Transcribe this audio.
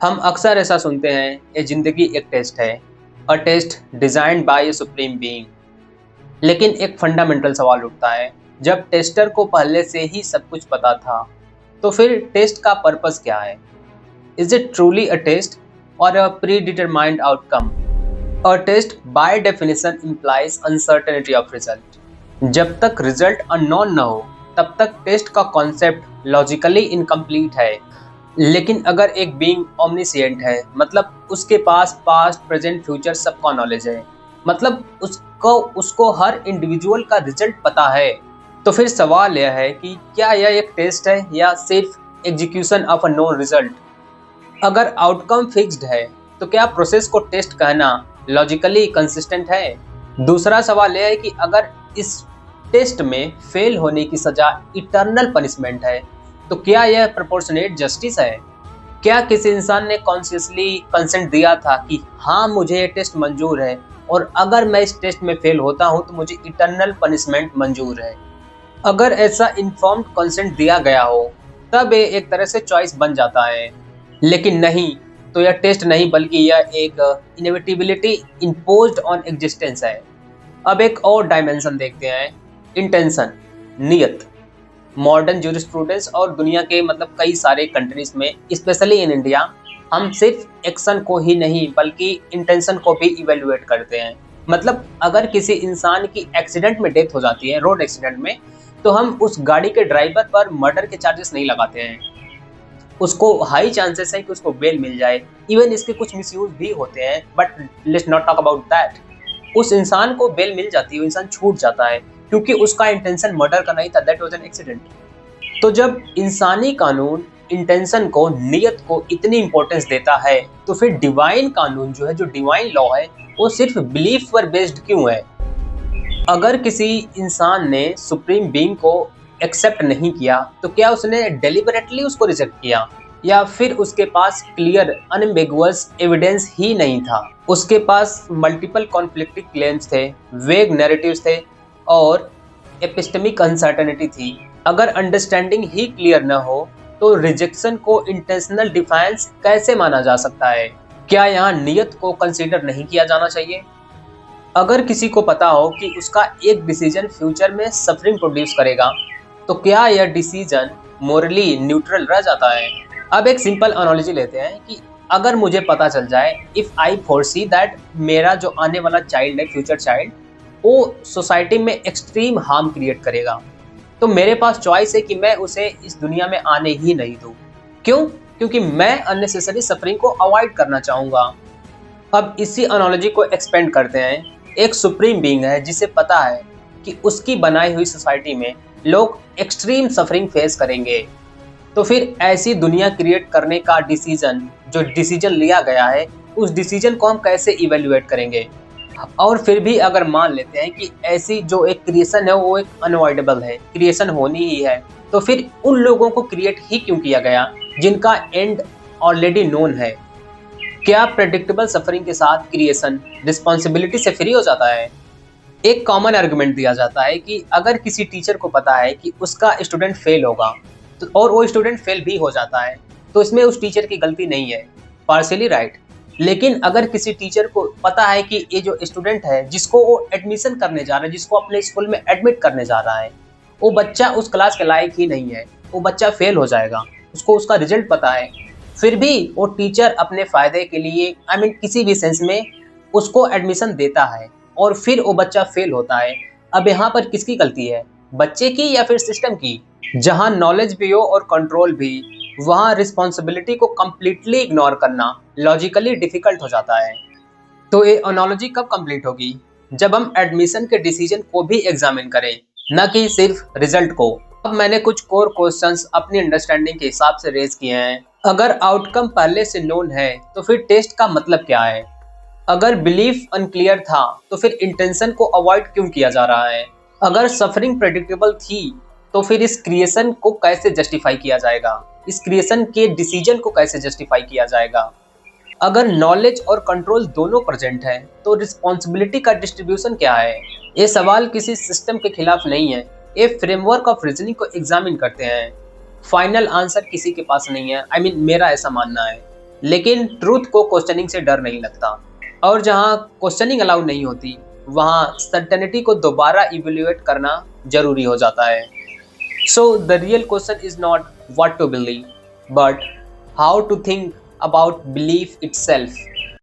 हम अक्सर ऐसा सुनते हैं, ये जिंदगी एक टेस्ट है, a test designed by a supreme being. लेकिन एक फंडामेंटल सवाल उठता है, जब टेस्टर को पहले से ही सब कुछ पता था, तो फिर टेस्ट का पर्पस क्या है? Is it truly a test और a predetermined outcome? A test by definition implies uncertainty of result. जब तक रिजल्ट अननोन न हो, तब तक टेस्ट का कॉन्सेप्ट लॉजिकली इनकम्प्लीट है। लेकिन अगर एक बीइंग ओमनीसिएंट है, मतलब उसके पास पास्ट प्रेजेंट फ्यूचर सबका नॉलेज है, मतलब उसको हर इंडिविजुअल का रिजल्ट पता है, तो फिर सवाल यह है कि क्या यह एक टेस्ट है या सिर्फ execution of a known result? अगर आउटकम फिक्स्ड है, तो क्या प्रोसेस को टेस्ट कहना लॉजिकली कंसिस्टेंट है? दूसरा सवाल यह है कि अगर इस टेस्ट में फेल होने की सजा इटर्नल पनिशमेंट है, तो क्या यह प्रोपोर्शनेट जस्टिस है? क्या किसी इंसान ने कॉन्शियसली कंसेंट दिया था कि हाँ, मुझे ये टेस्ट मंजूर है और अगर मैं इस टेस्ट में फेल होता हूँ तो मुझे इटर्नल पनिशमेंट मंजूर है? अगर ऐसा इन्फॉर्म्ड कंसेंट दिया गया हो, तब ये एक तरह से चॉइस बन जाता है। लेकिन नहीं, तो यह टेस्ट नहीं बल्कि यह एक इनएविटेबिलिटी इम्पोज्ड ऑन एग्जिस्टेंस है। अब एक और डायमेंशन देखते हैं, इंटेंशन, नियत। मॉडर्न ज्यूरिस्प्रूडेंस और दुनिया के कई सारे कंट्रीज में, स्पेशली इन इंडिया, हम सिर्फ एक्शन को ही नहीं बल्कि इंटेंशन को भी इवेल्युएट करते हैं। अगर किसी इंसान की एक्सीडेंट में डेथ हो जाती है, रोड एक्सीडेंट में, तो हम उस गाड़ी के ड्राइवर पर मर्डर के चार्जेस नहीं लगाते हैं। उसको हाई चांसेस है कि उसको बेल मिल जाए। इवन इसके कुछ मिसयूज भी होते हैं, but let's not talk about that. उस इंसान को बेल मिल जाती है, वो इंसान छूट जाता है क्योंकि उसका इंटेंशन मर्डर का नहीं था, दैट वाज एन एक्सीडेंट। तो जब इंसानी कानून इंटेंशन को, नियत को इतनी इंपॉर्टेंस देता है, तो फिर डिवाइन कानून जो है, जो डिवाइन लॉ है, वो सिर्फ बिलीफ पर बेस्ड क्यों है? अगर किसी इंसान ने सुप्रीम बीइंग को एक्सेप्ट नहीं किया, तो क्या उसने डेलिबरेटली उसको रिजेक्ट किया, या फिर उसके पास क्लियर अनएम्बिगुअस एविडेंस ही नहीं था? उसके पास मल्टीपल कॉन्फ्लिक्टिंग क्लेम्स थे, वेग नैरेटिव्स थे और एपिस्टेमिक अनसर्टेनिटी थी। अगर अंडरस्टैंडिंग ही क्लियर न हो, तो रिजेक्शन को इंटेंशनल डिफायंस कैसे माना जा सकता है? क्या यहाँ नियत को कंसीडर नहीं किया जाना चाहिए? अगर किसी को पता हो कि उसका एक डिसीजन फ्यूचर में सफरिंग प्रोड्यूस करेगा, तो क्या यह डिसीजन मोरली न्यूट्रल रह जाता है? अब एक सिंपल एनालॉजी लेते हैं कि अगर मुझे पता चल जाए, इफ आई फोरसी दैट मेरा जो आने वाला चाइल्ड है, फ्यूचर चाइल्ड, वो सोसाइटी में एक्सट्रीम हार्म क्रिएट करेगा, तो मेरे पास चॉइस है कि मैं उसे इस दुनिया में आने ही नहीं दूं। क्यों? क्योंकि मैं अननेसेसरी सफरिंग को अवॉइड करना चाहूँगा। अब इसी एनालॉजी को एक्सपेंड करते हैं। एक सुप्रीम बीइंग है जिसे पता है कि उसकी बनाई हुई सोसाइटी में लोग एक्सट्रीम सफरिंग फेस करेंगे, तो फिर ऐसी दुनिया क्रिएट करने का डिसीजन, जो डिसीजन लिया गया है, उस डिसीजन को हम कैसे इवेल्युएट करेंगे? और फिर भी अगर मान लेते हैं कि ऐसी जो एक क्रिएशन है वो एक अनअवॉइडेबल है, क्रिएशन होनी ही है, तो फिर उन लोगों को क्रिएट ही क्यों किया गया जिनका एंड ऑलरेडी नोन है? क्या प्रेडिक्टेबल सफरिंग के साथ क्रिएशन रिस्पॉन्सिबिलिटी से फ्री हो जाता है? एक कॉमन आर्गुमेंट दिया जाता है कि अगर किसी टीचर को पता है कि उसका स्टूडेंट फेल होगा, तो और वो स्टूडेंट फेल भी हो जाता है, तो इसमें उस टीचर की गलती नहीं है, पार्शियली राइट। लेकिन अगर किसी टीचर को पता है कि ये जो स्टूडेंट है, जिसको वो एडमिशन करने जा रहा है, जिसको अपने स्कूल में एडमिट करने जा रहा है, वो बच्चा उस क्लास के लायक ही नहीं है, वो बच्चा फेल हो जाएगा, उसको उसका रिजल्ट पता है, फिर भी वो टीचर अपने फायदे के लिए, किसी भी सेंस में उसको एडमिशन देता है, और फिर वो बच्चा फेल होता है। अब यहाँ पर किसकी गलती है, बच्चे की या फिर सिस्टम की? जहाँ नॉलेज भी हो और कंट्रोल भी, वहाँ रिस्पॉन्सिबिलिटी को कम्प्लीटली इग्नोर करना लॉजिकली डिफिकल्ट हो जाता है। तो ये एनालॉजी कब कंप्लीट होगी? जब हम एडमिशन के डिसीजन को भी एग्जामिन करें, न कि सिर्फ रिजल्ट को। अब मैंने कुछ कोर क्वेश्चंस अपनी अंडरस्टैंडिंग के हिसाब से रेज किए हैं। अगर आउटकम पहले से नोन है, तो फिर टेस्ट का मतलब क्या है? अगर बिलीफ अनक्लियर था, तो फिर इंटेंशन को अवॉइड क्यों किया जा रहा है? अगर सफरिंग प्रेडिक्टेबल थी, तो फिर इस क्रिएशन को कैसे जस्टिफाई किया जाएगा? इस क्रिएशन के डिसीजन को कैसे जस्टिफाई किया जाएगा? अगर नॉलेज और कंट्रोल दोनों प्रेजेंट है, तो रिस्पॉन्सिबिलिटी का डिस्ट्रीब्यूशन क्या है? ये सवाल किसी सिस्टम के खिलाफ नहीं है, ये फ्रेमवर्क ऑफ रीजनिंग को एग्जामिन करते हैं। फाइनल आंसर किसी के पास नहीं है, मेरा ऐसा मानना है। लेकिन ट्रूथ को क्वेश्चनिंग से डर नहीं लगता, और जहाँ क्वेश्चनिंग अलाउ नहीं होती वहाँ सर्टेनिटी को दोबारा इवेल्युएट करना जरूरी हो जाता है। So the real question is not what to believe, but how to think about belief itself.